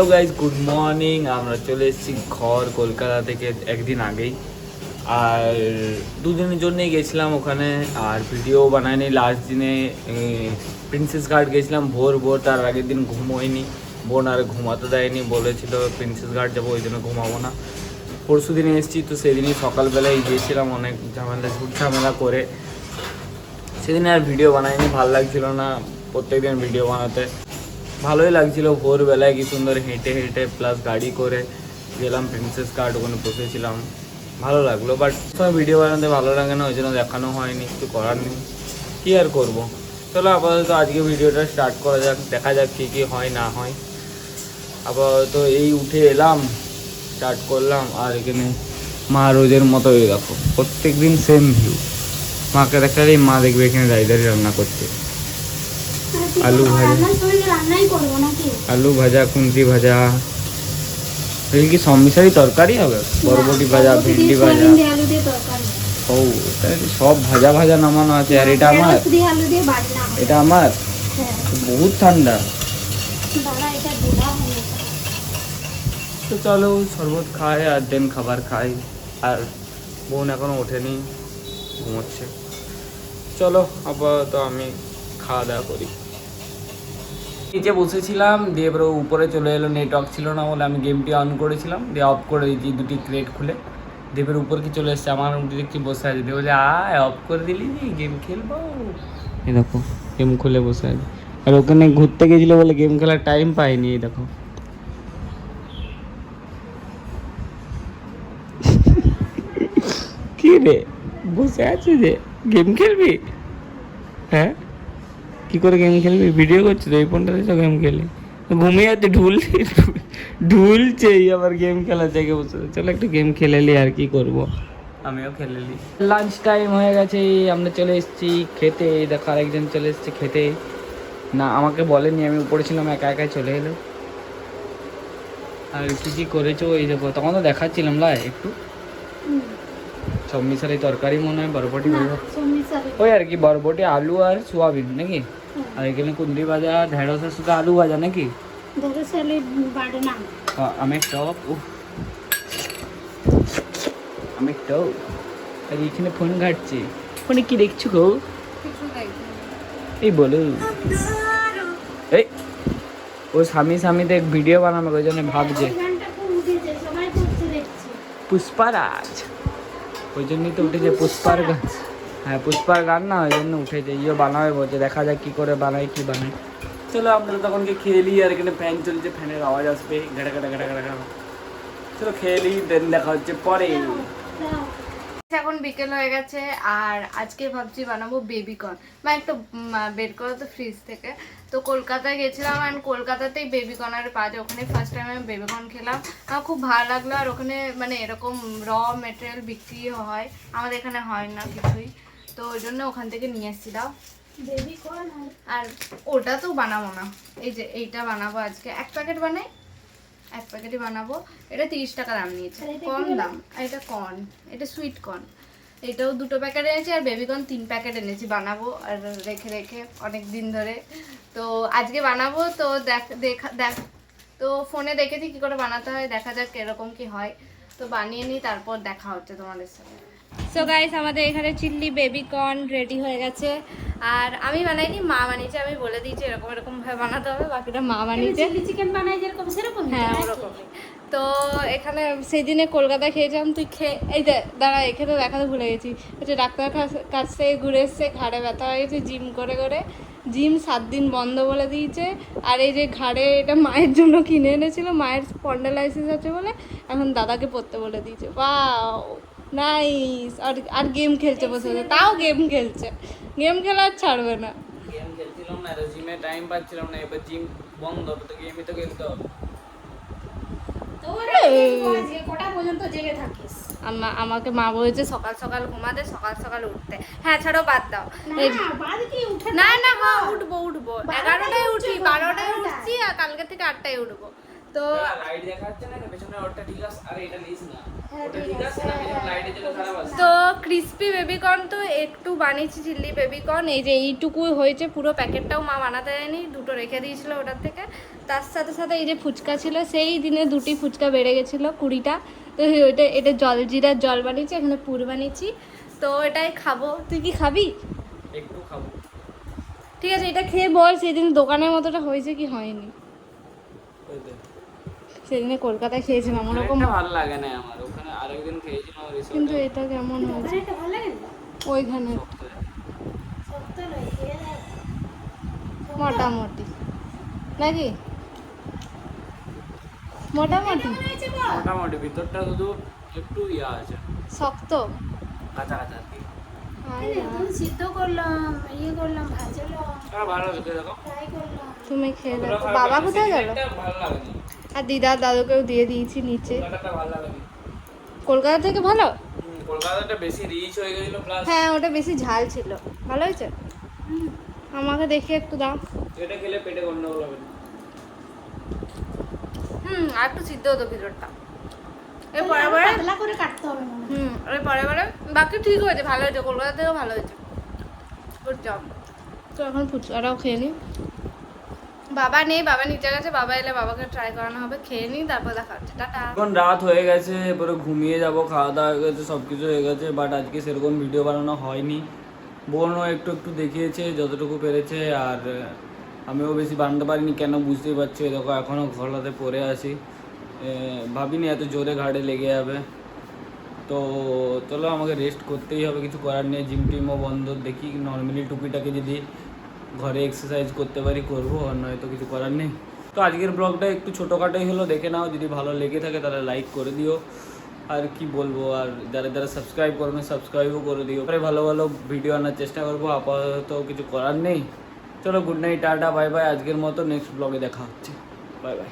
Hello guys, good morning. আমরা চলে এসেছি ঘর কলকাতা থেকে একদিন আগেই, আর দুদিনের জন্যই গেছিলাম ওখানে। আর ভিডিও বানাইনি লাস্ট দিনে। প্রিন্সেস ঘাট গেছিলাম ভোর ভোর, তার আগের দিন ঘুমোয়নি। বোন আর ঘুমাতে দেয়নি, বলেছিল প্রিন্সেস ঘাট যাবো, ওই জন্য ঘুমাবো না। পরশু দিনে এসেছি, তো সেদিনই সকালবেলায় গিয়েছিলাম অনেক ঝামেলা করে। সেদিন আর ভিডিও বানাইনি, ভালো লাগছিল না প্রত্যেকদিন ভিডিও বানাতে। ভালোই লাগছিল, ভোরবেলায় কি সুন্দর হেঁটে হেঁটে প্লাস গাড়ি করে গেলাম প্রিন্সেস ঘাট, ওখানে বসেছিলাম, ভালো লাগলো। বাট সময় ভিডিও বানাতে ভালো লাগে না, ওই জন্য দেখানো হয়নি, কিছু করার নেই, কী আর করবো। চলো আপাতত আজকে ভিডিওটা স্টার্ট করা যাক, দেখা যাক কী কী হয় না হয়। আপাতত এই উঠে এলাম, স্টার্ট করলাম। আর এখানে মা রোজের মতোই দেখো, প্রত্যেক দিন সেম ভিউ। মাকে দেখালেই মা দেখবে এখানে দাঁড়িয়ে রান্না করছে। আলু ভাজা, কুন্তি ভাজা, এগুলো কি সম্মিশ্রী তরকারি হবে? বরবটি ভাজা, ভেন্ডি ভাজা, ও সব ভাজা ভাজা নামানো আছে। আর এটা আমার, এটা আমার বহুত ঠান্ডা। তো চলো শরবত খাই আর দেন খাবার খাই। আর বোন এখনো ওঠেনি, ঘুমোচ্ছে। চলো আপাতত আমি খাওয়া দাওয়া করি। নিচে বসেছিলাম, দিয়ে এবার উপরে চলে এলো, নেটওয়ার্ক ছিল না বলে আমি গেমটি অন করেছিলাম, দিয়ে অফ করে দিয়েছি দুটি ক্রেট খুলে। দেবের উপর কি চলে এসছে, আমার দেখছি বসে আছে। দিয়ে বলে আয় অফ করে দিলি, গেম খেলবো। এই দেখো গেম খুলে বসে আছে। আর ওখানে ঘুরতে গেছিলো বলে গেম খেলার টাইম পাইনি। এই দেখো কি রে, বসে আছে যে গেম খেলবি? হ্যাঁ, কি করে গেম খেলবি? ভিডিও করছি তো, এই ফোনটাতে তো গেম খেলি। ঘুমিয়ে যাচ্ছে, ঢুলছেই আবার গেম খেলা জায়গায় বসে। চলো একটু গেম খেলে নি, আর কি করবো, আমিও খেলে নি। লাঞ্চ টাইম হয়ে গেছে, আমরা চলে এসেছি খেতে। দেখো আরেকজন চলে এসছে খেতে, না আমাকে বলেনি, আমি উপরে ছিলাম, একা একাই চলে এলো। আর কী কী করেছো এই দেখো, তখন তো দেখাচ্ছিলাম লাই একটু। সম্মিশ্রী তরকারি মনে হয়, বরবটি ভাজা, ওই আর কি বরবটি আলু আর সোয়াবিন নাকি। আর এখানে কুন্দি ভাজা, ঢেঁড়সের সাথে আলু ভাজা নাকি। আমি টপ, আমি টপ। আর এখানে ফোন ঘাটছি, ফোনে কি দেখছো গো? এই বলো, এই ও স্বামীতে ভিডিও বানাবে, ওই জন্য ভাবছে পুষ্পারাজ, ওই জন্যই তো উঠেছে পুষ্পার গান। হ্যাঁ পুষ্পার গান না, ওই জন্য উঠেছে। ইয়ে বানাবে বলছে, দেখা যাক কী করে বানাই, কি বানাই। চলো আমরা তখন কি খেয়ে নিই। আর এখানে ফ্যান চলছে, ফ্যানের আওয়াজ আসবে ঘাটা ঘাটা ঘাটা ঘাটা ঘাটা। চলো খেয়ে নিই, দেন দেখা হচ্ছে পরে। এখন বিকেল হয়ে গেছে, আর আজকে ভাবছি বানাবো বেবিকর্ন। মানে একটু বের করো তো ফ্রিজ থেকে। তো কলকাতায় গেছিলাম, আর কলকাতাতেই বেবিকর্নের পাওয়া যায়, ওখানে ফার্স্ট টাইম আমি বেবিকর্ন খেলাম, আমার খুব ভালো লাগলো। আর ওখানে মানে এরকম র মেটেরিয়াল বিক্রি হয়, আমাদের এখানে হয় না কিছুই, তো ওই জন্য ওখান থেকে নিয়ে এসেছিলাম বেবিকর্ন। আর ওটা তো বানাবো না, এই যে এইটা বানাবো আজকে, এক প্যাকেট বানাই, এক প্যাকেটই বানাবো। এটা 30 টাকা দাম নিয়েছে, কম দাম। আর এটা কর্ন, এটা সুইট কর্ন, এটাও 2 প্যাকেট এনেছি। আর বেবিকর্ন 3 প্যাকেট এনেছি, বানাবো আর রেখে রেখে অনেক দিন ধরে। তো আজকে বানাবো, তো দেখ তো ফোনে দেখেছি কি করে বানাতে হয়, দেখা যাক এরকম কি হয়। তো বানিয়ে নিই, তারপর দেখা হচ্ছে তোমাদের সাথে। সো গাইস, আমাদের এখানে চিল্লি বেবিকর্ন রেডি হয়ে গেছে। আর আমি বানাইনি, মা বানিয়েছে। আমি বলে দিয়েছি এরকম এরকম ভাবে বানাতে হবে, বাকিটা মা বানিয়েছে। চিলি চিকেন বানাই যেরকম সেরকম, হ্যাঁ ওরকমই। তো এখানে সেই দিনে কলকাতায় খেয়েছিলাম, তুই এই যে দাঁড়া, এখানে দেখাতে ভুলে গেছি। হচ্ছে ডাক্তার কাছ থেকে ঘুরে এসছে, ঘাড়ে ব্যথা হয়ে গেছে জিম করে করে, জিম 7 দিন বন্ধ বলে দিয়েছে। আর এই যে ঘাড়ে, এটা মায়ের জন্য কিনে এনেছিল, মায়ের স্পন্ডালাইসিস আছে বলে, এখন দাদাকে পড়তে বলে দিয়েছে। Wow nice. আর গেম খেলছে বসে বসে, তাও গেম খেলছে, গেম খেলা আর ছাড়বে না। গেম খেলছিলাম না, জিমে টাইম পাচ্ছিলাম না, এবার জিম বন্ধ, তো গেমই তো খেলতে হবে। আমাকে মা বলেছে সকাল সকাল ঘুমাতে, সকাল সকাল উঠতে। হ্যাঁ ছাড়ো, বাদ দাও। না না, হ্যাঁ উঠবো 11টায় উঠি, 12টায় উঠছি, আর কালকে থেকে 8টায় উঠবো। তো লাইট দেখা যাচ্ছে না পেছনে ওটা ঠিক আছে আরে এটা লিস না হ্যাঁ, ওটা ঠিক ঠিক আছে না পেছনে লাইটের জন্য খারাপ আছে তো ক্রিস্পি বেবিকর্ন তো একটু বানিয়েছি, চিল্লি বেবিকর্ন, এই যে এইটুকু হয়েছে, পুরো প্যাকেটটাও মা বানাতে দেয়নি, দুটো রেখে দিয়েছিল ওটার থেকে। তার সাথে সাথে এই যে ফুচকা ছিল, সেই দিনে 2টি ফুচকা বেড়ে গেছিলো 20টা। তো এটা জিরার জল বানিয়েছি, এখানে পুর বানিয়েছি, তো এটাই খাবো। তুই কি খাবি? একটু খাবো। ঠিক আছে, এটা খেয়ে বল সেদিন দোকানের মতোটা হয়েছে কি হয়নি। সেদিনে কলকাতায় খেয়েছিলাম ওরকম, ভালো লাগে না আমার, ওখানে আরেকদিন খেয়েছিলাম কিন্তু এটা কেমন হয়েছে ওইখানে মোটামুটি নাকি, মোটামুটি মোটামুটি ভিতরটা শুধু একটু ইয়া আছে, শক্ত। কাঁচা কাঁচা আর কি। সিদ্ধ করলাম, ইয়ে করলাম, ভাজলাম, ভালো খেতে দেখো, ফ্রাই করলাম। তুমি খেয়ে দেখো। বাবা কোথায় গেল? ভালো লাগেনি, আর দিদা দাদুকেও দিয়ে দিয়েছি নিচে। কলকাতাটা ভালো লাগেনি। কলকাতা থেকে ভালো? কলকাতাটা বেশি রিচ হয়ে গেছিল, প্লাস হ্যাঁ, ওটা বেশি ঝাল ছিল। ভালো হয়েছে? আমাকে দেখে একটু দাও। এটা খেলে পেটে গন্ডগোল হবে না। আর একটু সিদ্ধ হতো ভিতরটা। এর পরে পরে পাতলা করে কাটতে হবে মনে হয়। এর পরে পরে বাকি ঠিক হয়েছে, ভালো হয়েছে, কলকাতা থেকেও ভালো হয়েছে। Good job. তো এখন ফুচকাটাও খেয়ে নিই। বাবা নেই, বাবা নিচে গেছে, বাবা এলে বাবাকে ট্রাই করানো হবে, খেয়ে নিই, তারপর দেখা হচ্ছে। টাটা। এখন রাত হয়ে গেছে, এবারে ঘুমিয়ে যাব, খাওয়া দাওয়া হয়ে গেছে, সব কিছু হয়ে গেছে, বাট আজকে সেরকম ভিডিও বানানো হয়নি। বোনও একটু একটু দেখিয়েছে যতটুকু পেরেছে, আর আমিও বেশি বানাতে পারিনি, কেন বুঝতেই পারছি। দেখো এখনও ঘোলাতে পড়ে আছি, ভাবিনি এত জোরে ঘাড়ে লেগে যাবে। তো চলো, আমাকে রেস্ট করতেই হবে, কিছু করার নেই, জিম টিমও বন্ধ। দেখি নর্মালি টুপিটাকে যদি ঘরে এক্সারসাইজ করতে পারি করবো, আর নয়তো কিছু করার নেই। তো আজকের ব্লগটা একটু ছোটোখাটোই হলো, দেখে নাও, যদি ভালো লেগে থাকে তাহলে লাইক করে দিও। আর কি বলবো, আর যারা যারা সাবস্ক্রাইব করবে সাবস্ক্রাইবও করে দিও। পরে ভালো ভালো ভিডিও আনার চেষ্টা করবো, আপাতত কিছু করার নেই। চলো, good night, tata, bye bye. আজকের মতো নেক্সট ব্লগে দেখা হচ্ছে, বাই বাই।